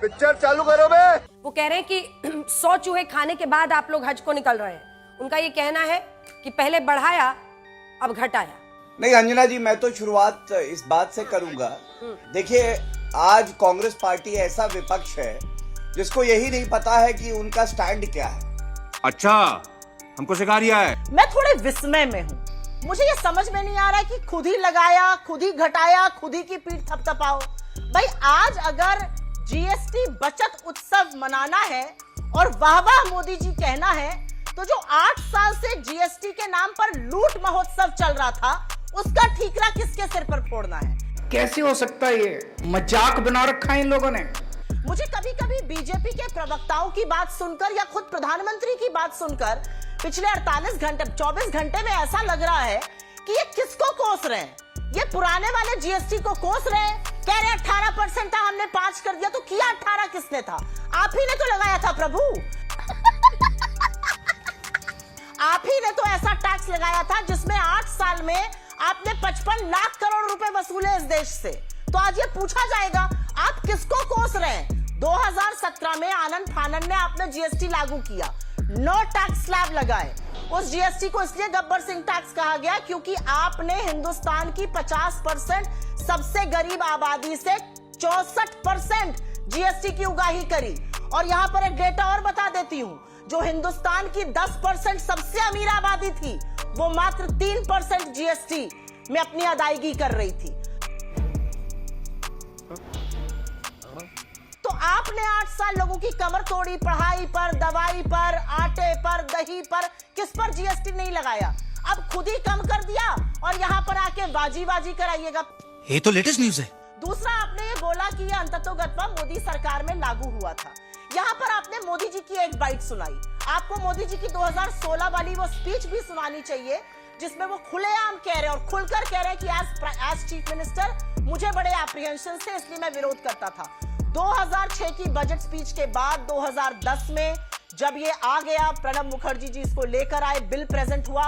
Picture चालू करो बे। वो कह रहे हैं कि 100 चूहे खाने के बाद आप लोग हज को निकल रहे हैं। उनका ये कहना है कि पहले बढ़ाया अब घटाया। नहीं अंजना जी, मैं तो शुरुआत इस बात से करूंगा। देखिए, आज कांग्रेस पार्टी ऐसा विपक्ष है जिसको यही नहीं पता है कि उनका स्टैंड क्या है। अच्छा, हमको सिखा रिया है। मैं थोड़े विस्मय में हूँ। मुझे ये समझ में नहीं आ रहा है कि खुद ही लगाया, खुद ही घटाया, खुद ही की पीठ थपथपाओ। भाई, आज अगर जीएसटी बचत उत्सव मनाना है और वाह वाह मोदी जी कहना है, तो जो 8 साल से जीएसटी के नाम पर लूट महोत्सव चल रहा था, उसका ठीकरा किसके सिर पर फोड़ना है? कैसे हो सकता है? ये मजाक बना रखा है इन लोगों ने। मुझे कभी कभी बीजेपी के प्रवक्ताओं की बात सुनकर या खुद प्रधानमंत्री की बात सुनकर पिछले 24 घंटे में ऐसा लग रहा है कि ये किसको कोस रहे हैं? ये पुराने वाले जीएसटी को कोस रहे हैं। कह रहे 18% था, हमने 5 कर दिया। तो किया 18 किसने था? आप ही ने तो लगाया था प्रभु। आप ही ने तो ऐसा टैक्स लगाया था जिसमें 8 साल में आपने 55 लाख करोड़ रुपए वसूले इस देश से। तो आज ये पूछा जाएगा, आप किसको कोस रहे हैं? 2017 में आनंद फानन ने आपने जीएसटी लागू किया, नो टैक्स स्लैब लगाए। उस जीएसटी को इसलिए गब्बर सिंह टैक्स कहा गया क्योंकि आपने हिंदुस्तान की 50% सबसे गरीब आबादी से 64% जीएसटी की उगाही करी। और यहां पर एक डेटा और बता देती हूं, जो हिंदुस्तान की 10% सबसे अमीर आबादी थी, वो मात्र 3% जीएसटी में अपनी अदायगी कर रही थी। तो आपने 8 साल लोगों की कमर तोड़ी, पढ़ाई पर, दवाई पर, आटे पर, दही पर, किस पर जीएसटी नहीं लगाया? अब खुद ही कम कर दिया और यहाँ पर आके बाजी कराइएगा। ये तो लेटेस्ट न्यूज है। दूसरा, आपने ये बोला कि ये अंततोगत्वा मोदी सरकार में लागू हुआ था। यहाँ पर आपने मोदी जी की एक बाइट सुनाई। आपको मोदी जी की 2016 वाली वो स्पीच भी सुनानी चाहिए जिसमें वो खुलेआम कह रहे हैं और खुलकर कह रहे हैं कि एज चीफ मिनिस्टर मुझे बड़े एप्रीहेंशन से, इसलिए मैं विरोध करता था। 2006 की बजट स्पीच के बाद 2010 में जब ये आ गया, प्रणब मुखर्जी जी इसको लेकर आए, बिल प्रेजेंट हुआ,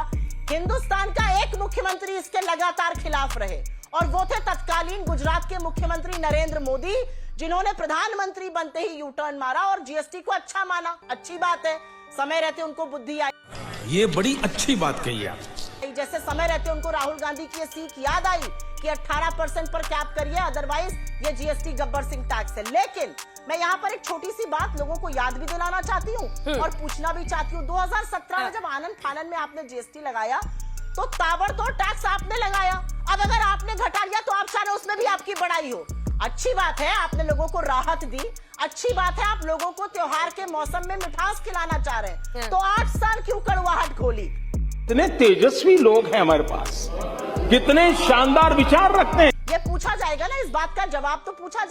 हिंदुस्तान का एक मुख्यमंत्री इसके लगातार खिलाफ रहे और वो थे तत्कालीन गुजरात के मुख्यमंत्री नरेंद्र मोदी, जिन्होंने प्रधानमंत्री बनते ही यू टर्न मारा और जीएसटी को अच्छा माना। अच्छी बात है, समय रहते उनको बुद्धि आई। ये बड़ी अच्छी बात कही आप। जैसे समय रहते उनको राहुल गांधी की सीख याद आई कि 18% पर कैप करिए, अदरवाइज ये जीएसटी गब्बर सिंह टैक्स है। लेकिन मैं यहाँ पर एक छोटी सी बात लोगों को याद भी दिलाना चाहती हूँ और पूछना भी चाहती हूँ। 2017 में जब आनंद फानन में आपने जीएसटी लगाया तो ताबड़तोड़ टैक्स आपने लगाया। अब अगर आपने घटा लिया तो आप चाह रहे उसमें भी आपकी बड़ाई हो। अच्छी बात है, आपने लोगों को राहत दी। अच्छी बात है, आप लोगों को त्योहार के मौसम में मिठास खिलाना चाह रहे हैं। तो 8 साल क्यों कड़वाहट खोली? कितने तेजस्वी लोग हैं हमारे पास, कितने शानदार विचार रखते हैं। ये पूछा जाएगा ना, इस बात का जवाब तो पूछा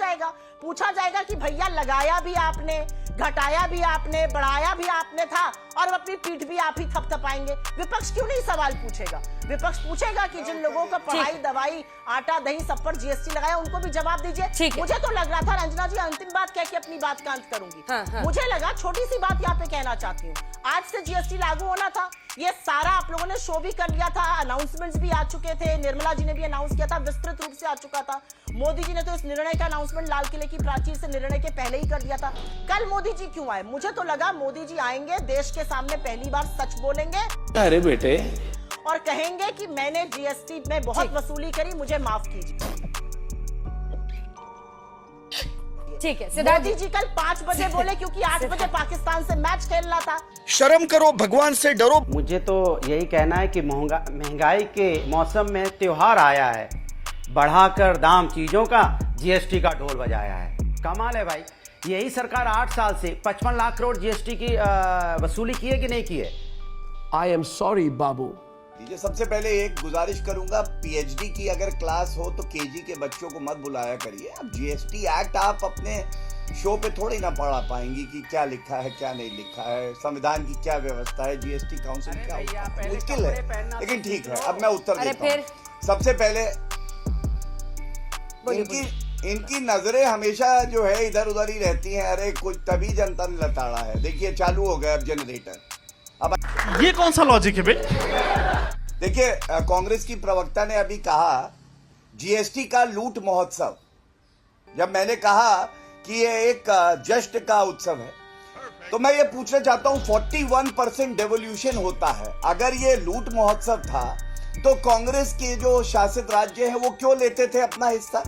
जाएगा कि भैया लगाया भी आपने, घटाया भी आपने, बढ़ाया भी आपने था और अपनी पीठ भी आप ही थपथपाएंगे। विपक्ष क्यों नहीं सवाल पूछेगा? विपक्ष पूछेगा कि जिन लोगों का पढ़ाई, दवाई, आटा, दही सब पर जीएसटी लगाया, उनको भी जवाब दीजिए। मुझे तो लग रहा था, रंजना जी अंतिम बात कह के अपनी बात का अंत करूंगी। मुझे लगा, छोटी सी बात यहाँ पे कहना चाहती हूँ, आज से जीएसटी लागू होना था, ये सारा आप लोगों ने शो भी कर लिया था, अनाउंसमेंट्स भी आ चुके थे, निर्मला जी ने भी अनाउंस किया था, विस्तृत रूप से आ चुका था। मोदी जी ने तो इस निर्णय का अनाउंसमेंट लाल किले की प्राचीर से निर्णय के पहले ही कर दिया था। कल मोदी जी क्यों आए? मुझे तो लगा मोदी जी आएंगे, देश के सामने पहली बार सच बोलेंगे। अरे बेटे, और कहेंगे कि मैंने जीएसटी में बहुत वसूली करी, मुझे माफ कीजिए। ठीक है, मोदी जी कल 5 बजे बोले क्योंकि 8 बजे पाकिस्तान से मैच खेलना था। शर्म करो, भगवान से डरो। मुझे तो यही कहना है कि महंगाई के मौसम में त्योहार आया है, बढ़ाकर दाम चीजों का, जीएसटी का ढोल बजाया है। कमाल है भाई। यही सरकार 8 साल से 55 लाख करोड़ जीएसटी की वसूली की है कि नहीं की है? आई एम सॉरी बाबू। सबसे पहले एक गुजारिश करूंगा, पीएचडी की अगर क्लास हो तो केजी के बच्चों को मत बुलाया करिए। अब जीएसटी एक्ट आप अपने शो पे थोड़ी ना पढ़ा पाएंगी कि क्या लिखा है क्या नहीं लिखा है, संविधान की क्या व्यवस्था है, जीएसटी काउंसिल क्या मुश्किल है। लेकिन ठीक है, अब मैं उत्तर देता हूं। सबसे पहले इनकी नजरें हमेशा जो है इधर उधर ही रहती हैं। अरे कुछ तभी जनता ने लताड़ा है। देखिए, चालू हो गया अब जनरेटर। अब ये कौन सा लॉजिक है भाई? देखिए, कांग्रेस की प्रवक्ता ने अभी कहा जीएसटी का लूट महोत्सव। जब मैंने कहा कि ये एक जश्न का उत्सव है, तो मैं ये पूछना चाहता हूँ 41% डेवोल्यूशन होता है। अगर ये लूट महोत्सव था तो कांग्रेस के जो शासित राज्य हैं वो क्यों लेते थे अपना हिस्सा?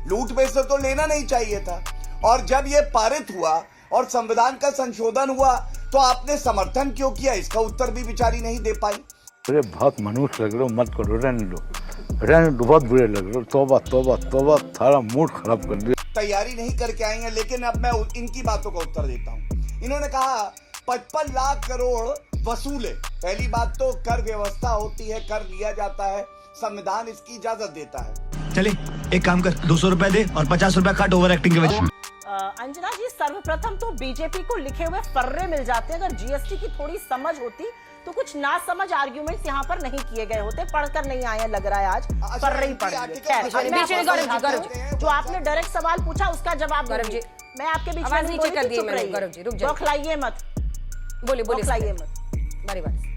लूट में से तो लेना नहीं चाहिए था। और जब ये पारित हुआ और संविधान का संशोधन हुआ तो आपने समर्थन क्यों किया? इसका उत्तर भी बेचारी नहीं दे पाई। अरे बहुत मनुष्य लग रहे हो, मत करो, रहने दो, बहुत बुरे लग रहे हो। तौबा तौबा तौबा, थारा मूड खराब कर दिया। तैयारी नहीं करके आई हैं, लेकिन अब मैं इनकी बातों का उत्तर देता हूँ। इन्होंने कहा 55 लाख करोड़ वसूले। पहली बात तो कर व्यवस्था होती है, कर लिया जाता है, संविधान इसकी इजाजत देता है। चले एक काम कर, 200 रुपए दे और 50 रुपए काट ओवर एक्टिंग के वजह। अंजना जी, सर्वप्रथम तो बीजेपी को लिखे हुए फर्रे मिल जाते हैं। अगर जीएसटी की थोड़ी समझ होती तो कुछ ना समझ आर्ग्यूमेंट्स यहाँ पर नहीं किए गए होते। पढ़कर नहीं आए, लग रहा है आज फर्रे ही पढ़ लिए। जो आपने डायरेक्ट सवाल पूछा उसका जवाब गौरव जी, मैं आपके बीच में नीचे कर दी। गौरव जी रुक जाइए, खिलाइए मत, बोलिए खिलाइए मत, बारी बारी।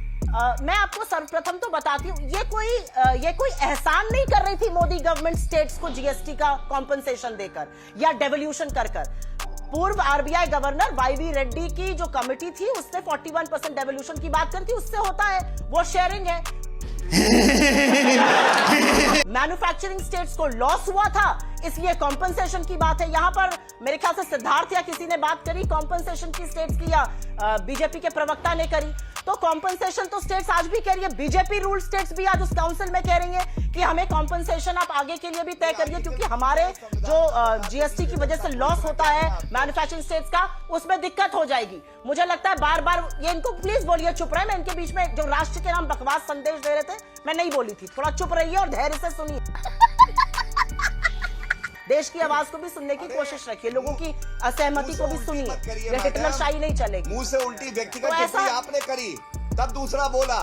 मैं आपको सर्वप्रथम तो बताती हूँ, ये कोई एहसान नहीं कर रही थी मोदी गवर्नमेंट स्टेट्स को जीएसटी का कॉम्पनसेशन देकर या डेवोल्यूशन कर। पूर्व आरबीआई गवर्नर वाईवी रेड्डी की जो कमेटी थी उसने 41% डेवोल्यूशन की बात करी थी। उससे होता है, वो शेयरिंग है। मैन्युफैक्चरिंग स्टेट्स को लॉस हुआ था, इसलिए कॉम्पनसेशन की बात है। यहां पर मेरे ख्याल से सिद्धार्थ या किसी ने बात करी कॉम्पनसेशन की स्टेट्स की, या बीजेपी के प्रवक्ता ने करी। तो कॉम्पनसेशन तो स्टेट्स आज भी कह रही है। बीजेपी रूल स्टेट्स भी आज उस काउंसिल में कह रही है कि हमें कॉम्पनसेशन आप आगे के लिए भी तय करिए, क्योंकि हमारे जो जीएसटी की वजह से लॉस होता है मैन्युफैक्चरिंग स्टेट्स का, उसमें दिक्कत हो जाएगी। मुझे लगता है बार बार ये इनको प्लीज बोलिए चुप रहे। मैं इनके बीच में जो राष्ट्र के नाम बकवास संदेश दे रहे थे, मैं नहीं बोली थी। थोड़ा चुप रहिए और धैर्य से सुनिए। देश की आवाज को भी सुनने की कोशिश रखिए, लोगों की असहमति को भी सुनिए। हिटलरशाही नहीं चलेगी। मुंह से उल्टी व्यक्तिगत टिप्पणी आपने करी, तब दूसरा बोला।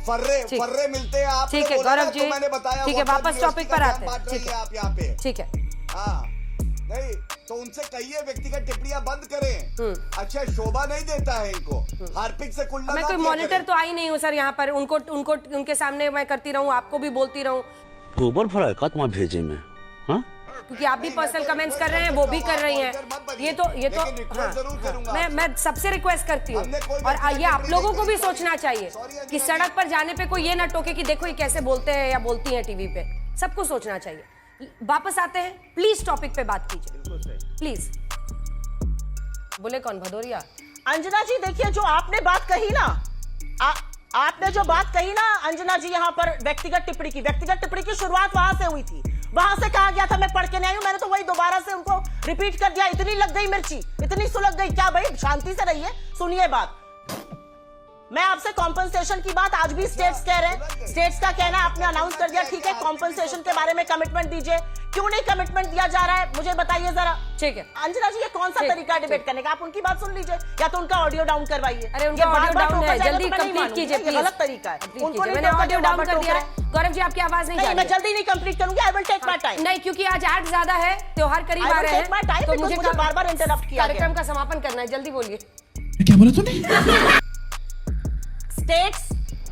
फर्रे मिलते हैं आप। ठीक है गौरव जी, मैंने बताया। ठीक है, वापस टॉपिक पर आते हैं। ठीक है आप यहाँ पे, ठीक है। हाँ नहीं तो उनसे कहिए व्यक्तिगत टिप्पणियां बंद करें। अच्छा शोभा नहीं देता है इनको, हार्पिक से कुल्ला। मैं कोई मॉनिटर तो आई नहीं हूँ सर यहाँ पर, उनको उनके सामने मैं करती रहूँ, आपको भी बोलती रहूँ। गोबर फड़ा का तुम भेजे में, हाँ? क्योंकि आप भी पर्सनल कमेंट्स कर रहे हैं, वो भी कर रही हैं। ये तो हाँ, मैं सबसे रिक्वेस्ट करती हूँ। और ये आप लोगों को भी सोचना चाहिए कि सड़क पर जाने पे कोई ये ना टोके कि देखो ये कैसे बोलते हैं या बोलती हैं टीवी पे। सबको सोचना चाहिए। वापस आते हैं, प्लीज टॉपिक पे बात कीजिए प्लीज। बोले कौन? भदौरिया। अंजना जी देखिए, जो आपने बात कही ना, आपने जो बात कही ना अंजना जी, यहाँ पर व्यक्तिगत टिप्पणी की शुरुआत वहां से हुई थी। वहां से कहा गया था मैं पढ़ के नहीं आई हूं, मैंने तो वही दोबारा से उनको रिपीट कर दिया। इतनी लग गई मिर्ची, इतनी सुलग गई क्या? भाई शांति से रहिए, सुनिए बात। मैं आपसे कॉम्पनसेशन की बात आज भी स्टेट्स कह रहे हैं। स्टेट्स का कहना आपने अनाउंस कर दिया, ठीक है, कॉम्पनसेशन के बारे में कमिटमेंट दीजिए। क्यों नहीं कमिटमेंट दिया जा रहा है, मुझे बताइए जरा। ठीक है अंजना जी, ये कौन सा तरीका है डिबेट करने का? आप उनकी बात सुन लीजिए या तो उनका ऑडियो डाउन करवाइए। अरे उनका ऑडियो डाउन है, जल्दी कंप्लीट कीजिए प्लीज। गलत तरीका है, उनको मैंने ऑडियो डाउन कर दिया है। गौरव जी आपकी आवाज नहीं जा रही। मैं जल्दी नहीं कंप्लीट करूंगी, I will take my time. नहीं, क्योंकि आज ऐड ज्यादा है, त्योहार करीब आ रहे हैं, तो मुझे बार-बार इंटरप्ट किया। कार्यक्रम का समापन करना है, जल्दी बोलिए। क्या बोला तूने?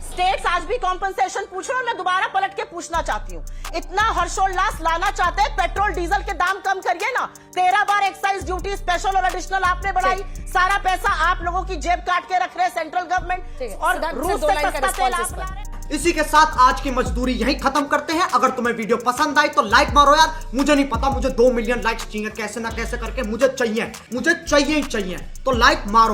स्टेट्स आज भी कॉम्पनसेशन पूछ रहे हैं। मैं दोबारा पलट के पूछना चाहती हूँ, इतना हर्षोल्लास लाना चाहते हैं, पेट्रोल डीजल के दाम कम करिए ना। 13 बार एक्साइज ड्यूटी स्पेशल और एडिशनल आपने बढ़ाई, सारा पैसा आप लोगों की जेब काट के रख रहे हैं सेंट्रल गवर्नमेंट, और रूस से सस्ता तेल आप ला रहे हैं। इसी के साथ आज की मजदूरी यहीं खत्म करते हैं। अगर तुम्हें वीडियो पसंद आई तो लाइक मारो यार। मुझे नहीं पता, मुझे 2 मिलियन लाइक्स चाहिए, कैसे ना कैसे करके मुझे चाहिए ही चाहिए। तो लाइक मारो।